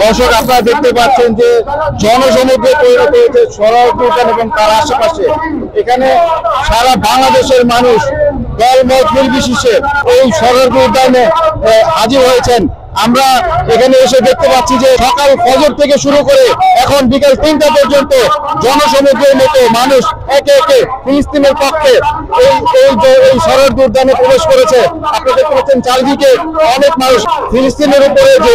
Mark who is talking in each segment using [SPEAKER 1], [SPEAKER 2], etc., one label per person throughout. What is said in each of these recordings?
[SPEAKER 1] দর্শক আপনারা দেখতে পাচ্ছেন যে জনসমুদ্রে পরিণত হয়েছে সরাইল উদ্যান এবং তার আশেপাশে। এখানে সারা বাংলাদেশের মানুষ দলমত নির্বিশেষে এই সরাইল উদ্যানে হাজির হয়েছেন। আমরা এখানে এসে দেখতে পাচ্ছি যে সকাল ফজর থেকে শুরু করে এখন বিকাল 3টা পর্যন্ত জনসমুদ্রের মতো মানুষ একে একে ফিলিস্তিনের পক্ষে এই সরাইল উদ্যানে প্রবেশ করেছে। আপনারা দেখতে পাচ্ছেন চারদিকে অনেক মানুষ ফিলিস্তিনের উপরে যে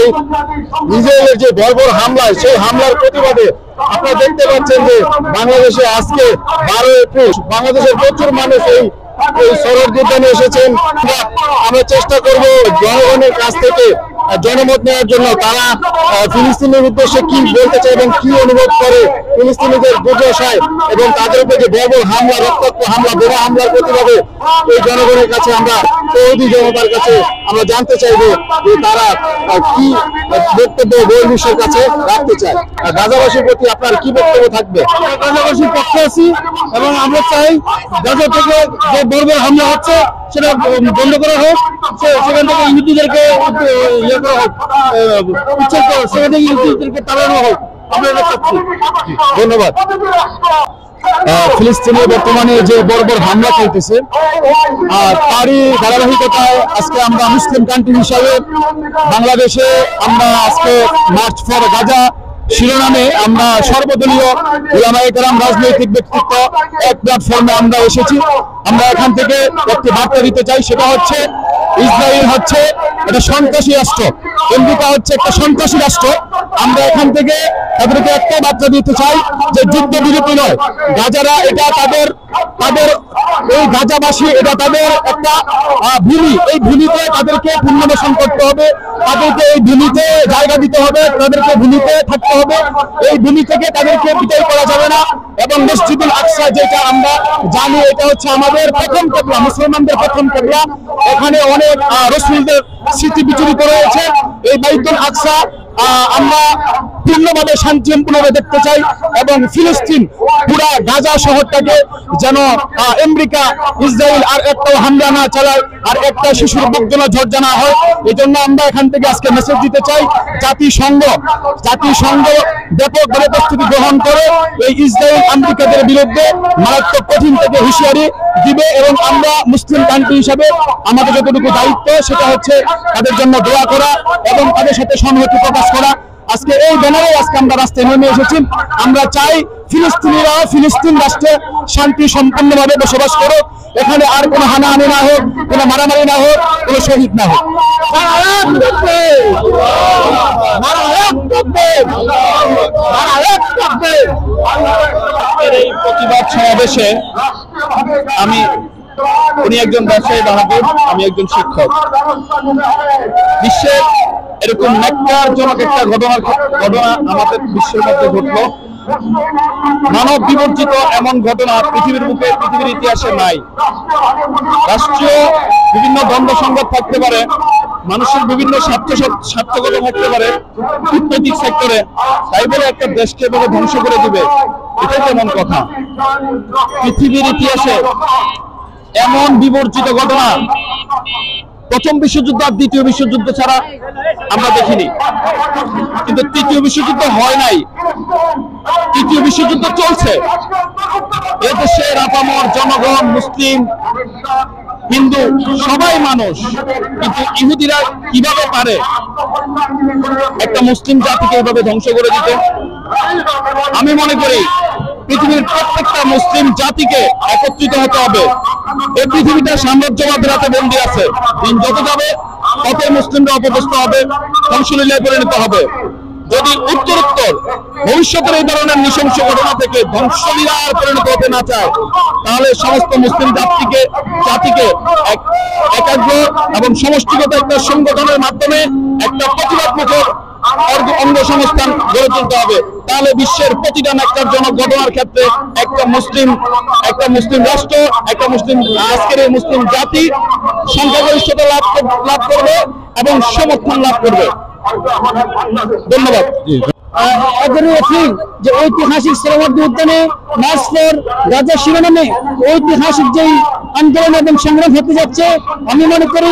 [SPEAKER 1] ইসরায়েলের যে বর্বর হামলা, সেই হামলার প্রতিবাদে আপনারা দেখতে পাচ্ছেন যে বাংলাদেশে আজকে 12 এপ্রিল বাংলাদেশের প্রচুর মানুষ এই সরাইল উদ্যানে এসেছেন। আমরা চেষ্টা করব জনগণের কাছ থেকে জনমত নেওয়ার জন্য তারা ফিলিস্তিনের উদ্দেশ্যে কি বলতে চায় এবং কি অনুভব করে ফিলিস্তিনিদের দুর্দশায় এবং তাদের উপরে যে বর্বর হামলা, রক্তাক্ত হামলা, বোমা হামলার প্রতিবাদে এই জনগণের কাছে আমরা তৌহিদি জনতার কাছে আমরা জানতে চাইবো যে তারা কি বক্তব্য বহির্বিশ্বের কাছে রাখতে চায়। গাজাবাসীর প্রতি আপনার কি বক্তব্য থাকবে?
[SPEAKER 2] গাজাবাসীর পক্ষে আছি এবং আমরা চাই গাজা থেকে যে বর্বর হামলা হচ্ছে সেটা বন্ধ করা হোক, সেখান থেকে ইহুদিদেরকে ইয়ে করা হোক, উচ্ছেদ করা, সেখান থেকে ইহুদিদেরকে তাড়ানো হোক। আমরা এটা চাচ্ছি।
[SPEAKER 1] ধন্যবাদ। ফিলিস্তিনে বর্তমানে যে বর্বর হামলা চলতেছে তারই ধারাবাহিকতায় আজকে আমরা মুসলিম কান্ট্রি হিসাবে বাংলাদেশে আমরা আজকে মার্চ ফর গাজা শিরোনামে আমরা সর্বদলীয় উলামায়ে কেরাম, রাজনৈতিক ব্যক্তিত্ব এক প্ল্যাটফর্মে আমরা এসেছি। আমরা এখান থেকে একটি বার্তা দিতে চাই, সেটা হচ্ছে ইসরায়েল হচ্ছে একটা সন্ত্রাসী রাষ্ট্র, আমেরিকা হচ্ছে একটা সন্ত্রাসী রাষ্ট্র। আমরা এখান থেকে তাদেরকে একটা বার্তা দিতে চাই যে যুদ্ধ বিরতি নয়, গাজারা এটা তাদের এই গাজাবাসী এটা তাদের একটা ভূমি, এই ভূমিতে তাদেরকে পুনর্বাসন করতে হবে, তাদেরকে এই ভূমিতে জায়গা দিতে হবে, তাদেরকে ভূমিতে থাকতে হবে, এই ভূমি থেকে তাদেরকে বিদায় করা যাবে না। এবং মসজিদুল আকসা যেটা আমরা জানি এটা হচ্ছে আমাদের প্রথম কেবলা, মুসলমানদের প্রথম কেবলা, এখানে অনেক রাসূলদের স্মৃতি বিচরিত রয়েছে। এই বাইতুল আকসা আমরা পূর্ণভাবে শান্তিপূর্ণভাবে দেখতে চাই এবং ফিলিস্তিন পুরা গাজা শহরটাকে যেন আমেরিকা ইসরায়েল আর একটা হামলা না চালায়, আর একটা শিশুর বর্জনা ঝর্জা না হয়। এই জন্য আমরা এখান থেকে আজকে মেসেজ দিতে চাই, জাতিসংঘ ব্যাপকভাবে প্রস্তুতি গ্রহণ করে এই ইসরায়েল আমেরিকাদের বিরুদ্ধে মারাত্মক কঠিন থেকে হুঁশিয়ারি দিবে এবং আমরা মুসলিম কান্ট্রি হিসাবে আমাদের যতটুকু দায়িত্ব সেটা হচ্ছে তাদের জন্য দোয়া করা এবং তাদের সাথে সংহতি প্রকাশ করা। আজকে এই ব্যানারে আজকে আমরা রাস্তায় নেমে এসেছি। আমরা চাই ফিলিস্তিনিরা ফিলিস্তিন রাষ্ট্রে শান্তি সম্পূর্ণভাবে বসবাস করুক, এখানে আর কোনো হানাহানি না হোক, কোনো মারামারি না হোক, কোনো শহীদ না হোক। এই প্রতিবাদ সমাবেশে উনি একজন ব্যবসায়ী বাহাদুর, আমি একজন শিক্ষক। বিশ্বের এরকম ন্যাক্কারজনক একটা ঘটনা আমাদের বিশ্বের মধ্যে ঘটলো। মানব বিবর্জিত এমন ঘটনা পৃথিবীর ইতিহাসে নাই। রাষ্ট্রীয় বিভিন্ন দ্বন্দ্ব সংঘাত থাকতে পারে, মানুষের বিভিন্ন স্বার্থকতা থাকতে পারে কূটনৈতিক সেক্টরে, তাই বলে একটা দেশকে এভাবে ধ্বংস করে দিবে, এটা কেমন কথা? পৃথিবীর ইতিহাসে এমন বিবর্জিত ঘটনা প্রথম বিশ্বযুদ্ধ আর দ্বিতীয় বিশ্বযুদ্ধ ছাড়া আমরা দেখিনি। কিন্তু তৃতীয় বিশ্বযুদ্ধ হয় নাই, তৃতীয় বিশ্বযুদ্ধ চলছে। এদেশের আপামর জনগণ, মুসলিম, হিন্দু সবাই মানুষ, কিন্তু ইহুদিরা কিভাবে পারে একটা মুসলিম জাতিকে এভাবে ধ্বংস করে দিতে? আমি মনে করি পৃথিবীর প্রত্যেকটা মুসলিম জাতিকে একত্রিত হতে হবে। এই পৃথিবীটা সাম্রাজ্যবাদের হাতে বন্দী আছে, দিন যত যাবে ততই মুসলিমরা অপদস্থ হবে, ধ্বংসলীলায় পরিণত হবে। যদি উত্তরোত্তর ভবিষ্যতের এই ধরনের নৃশংস ঘটনা থেকে ধ্বংসলীলায় পরিণত হতে না চায়, তাহলে সমস্ত মুসলিম জাতিকে একাগ্র এবং সমষ্টিগত একটা সংগঠনের মাধ্যমে একটা প্রতিবাদমূলক অঙ্গ সংস্থান গড়ে তুলতে হবে। তাহলে বিশ্বের প্রতিটা ন্যাক্কারজনক ঘটনার ক্ষেত্রে একটা মুসলিম রাষ্ট্র, একটা মুসলিম আজকের এই মুসলিম জাতি সংখ্যাগরিষ্ঠতা লাভ করবে এবং সমর্থন লাভ করবে। ধন্যবাদ।
[SPEAKER 2] যে ঐতিহাসিক সরাইল উদ্যানে মার্চ ফর গাজা শিরোনামে ঐতিহাসিক যেই আন্দোলন এবং সংগ্রাম হতে যাচ্ছে, আমি মনে করি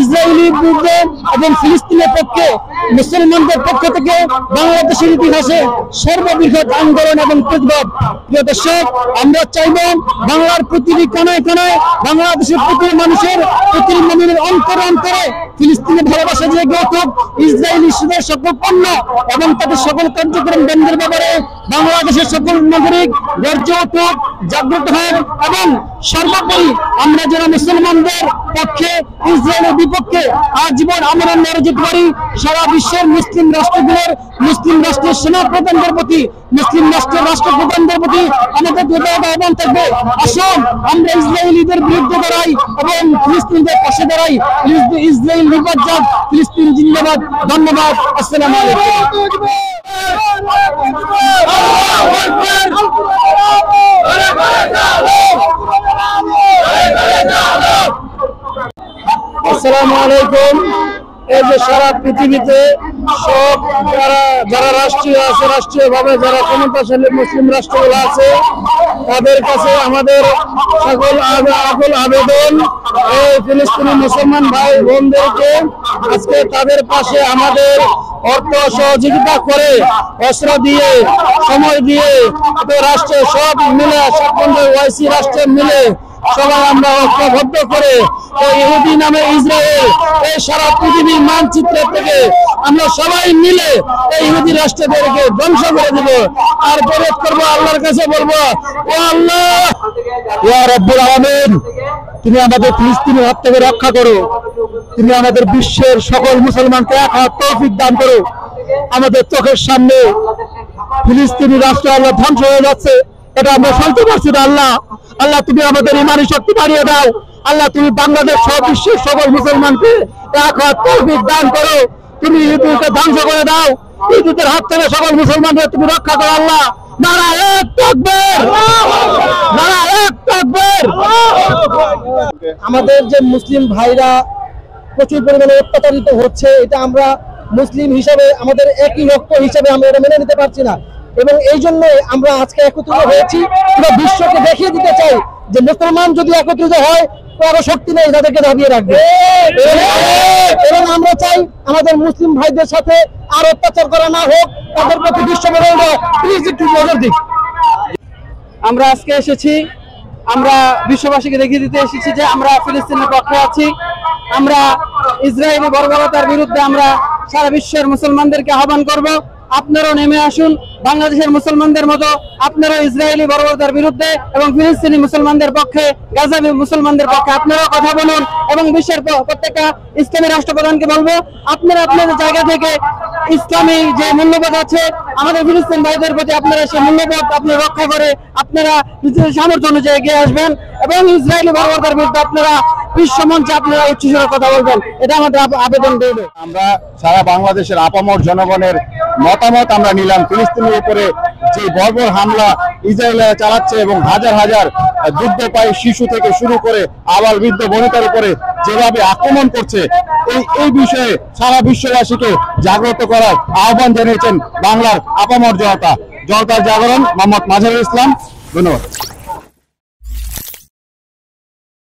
[SPEAKER 2] ইসরায়েলি বিরুদ্ধে এবং ফিলিস্তিনের পক্ষে মুসলমানদের পক্ষ থেকে বাংলাদেশের ইতিহাসে সর্ববৃহৎ আন্দোলন এবং প্রতিবাদ। প্রিয় দর্শক, আমরা চাইব বাংলার প্রতিটি কোনায় কোনায়, বাংলাদেশের প্রতিটি মানুষের, প্রতিটি মুমিনের অন্তরে অন্তরে ফিলিস্তিনের ভালোবাসা জেগে উঠুক। ইসরায়েলি সকল পণ্য এবং তাদের সকল কার্যক্রম বন্ধের ব্যাপারে বাংলাদেশের সকল নাগরিক গর্জে উঠুক, জাগ্রত হোক এবং সর্বোপরি আমরা যারা মুসলমানদের পক্ষে, ইসরায়েলের বিপক্ষে আজীবন আমরা লড়ে যেতে পারি। সারা বিশ্বের মুসলিম রাষ্ট্রগুলোর, মুসলিম রাষ্ট্রের সেনা প্রধানদের প্রতি, মুসলিম রাষ্ট্রের রাষ্ট্রপ্রধানদের প্রতি আমাদের আহ্বান থাকবে, আসুন আমরা ইসরায়েলিদের বিরুদ্ধে দাঁড়াই এবং ফিলিস্তিনিদের পাশে দাঁড়াই। ইসরায়েল নির্বাচক, ফিলিস্তিন জিন্দাবাদ। ধন্যবাদ। আসসালামু আলাইকুম। আসসালামু আলাইকুম। এই যে সারা পৃথিবীতে সব যারা রাষ্ট্রীয় আছে, রাষ্ট্রীয়ভাবে যারা ক্ষমতাশালী মুসলিম রাষ্ট্রগুলো আছে, তাদের কাছে আমাদের সকল আকুল আবেদন, এই ফিলিস্তিনি মুসলমান ভাই বোনদেরকে আজকে তাদের পাশে আমাদের অর্থ সহযোগিতা করে, অস্ত্র দিয়ে, সময় দিয়ে, রাষ্ট্রে সব মিলে, সব ওয়াইসি রাষ্ট্রে মিলে সবাই আমরা ঐক্যবদ্ধ করে এই ইহুদি নামে ইসরায়েল, এই সারা পৃথিবীর মানচিত্র থেকে আমরা সবাই মিলে এই ইহুদি রাষ্ট্রদেরকে ধ্বংস করে দেব। আর দরদ করবো, আল্লাহর কাছে বলবো, ও আল্লাহ, ইয়া রব্বুল আলামিন, তুমি আমাদের ফিলিস্তিনের হাত থেকে রক্ষা করো। তুমি আমাদের বিশ্বের সকল মুসলমানকে এক হাত তৌফিক দান করো। আমাদের চোখের সামনে ফিলিস্তিনি রাষ্ট্র আল্লাহ ধ্বংস হয়ে যাচ্ছে, এটা আমরা সহ্য করছি না। আল্লাহ, আল্লাহ তুমি আমাদের ইমানি শক্তি বাড়িয়ে দাও। আল্লাহ তুমি বাংলাদেশ সহ বিশ্বের সকল মুসলমানকে এক হাত তৌফিক দান করো। তুমি ইহুদিকে ধ্বংস করে দাও, ইহুদিদের হাত থেকে সকল মুসলমানদের তুমি রক্ষা করো। আল্লাহ, নারায়ে তাকবীর, নারায়ে তাকবীর। আমাদের যে মুসলিম ভাইরা প্রচুর পরিমাণে অত্যাচারিত হচ্ছে, এটা আমরা মুসলিম হিসাবে, আমাদের একই রক্ত হিসাবে আমরা এটা মেনে নিতে পারছি না। এবং এই জন্য আমরা আজকে একত্রিত হয়েছি, পুরো বিশ্বকে দেখিয়ে দিতে চাই যে মুসলমান যদি একত্রিত হয়, কারো শক্তি নেই তাদেরকে দাবিয়ে রাখবে। এবং আমরা চাই আমাদের মুসলিম ভাইদের সাথে আর অত্যাচার করা না হোক, তাদের প্রতি বিশ্ব প্লিজ একটু নজর দিক।
[SPEAKER 3] আমরা আজকে এসেছি, আমরা বিশ্ববাসীকে দেখিয়ে দিতে এসেছি যে আমরা ফিলিস্তিনের পক্ষে আছি। আমরা ইসরায়েলি বর্বরতার বিরুদ্ধে আমরা সারা বিশ্বের মুসলমানদেরকে আহ্বান করব, আপনারাও নেমে আসুন। বাংলাদেশের মুসলমানদের মতো আপনারা ইসরায়েলি বর্বরতার বিরুদ্ধে এবং ফিলিস্তিনি মুসলমানদের পক্ষে, গাজাবি মুসলমানদের পক্ষে আপনারাও কথা বলুন। এবং বিশ্বের প্রত্যেকটা ইসলামী রাষ্ট্রপ্রধানকে বলবো, আপনারা আপনাদের জায়গা থেকে ইসলামী যে মূল্যবোধ আছে আমাদের ফিলিস্তিন ভাইদের প্রতি, আপনারা সেই মূল্যবোধ আপনারা রক্ষা করে আপনারা নিজেদের সামর্থ্য অনুযায়ী এগিয়ে আসবেন এবং ইসরায়েলি বর্বরতার বিরুদ্ধে আপনারা বিশ্ব মঞ্চে আপনারা উচ্চস্বরে কথা বলবেন। এটা আমাদের আবেদন দেবে।
[SPEAKER 1] আমরা সারা বাংলাদেশের আপামর জনগণের মতামত আমরা নিলাম। ফিলিস্তিনের উপরে যে বর্বর হামলা ইসরায়েল চালাচ্ছে এবং হাজার হাজার যুদ্ধপায়ী শিশু থেকে শুরু করে আবাল বৃদ্ধ বনিতার উপরে যেভাবে আক্রমণ করছে, এই বিষয়ে সারা বিশ্ববাসীকে জাগ্রত করার আহ্বান জানিয়েছেন বাংলার আপামর জনতা। জনতার জাগরণ, মোহাম্মদ মাজহারুল ইসলাম। ধন্যবাদ।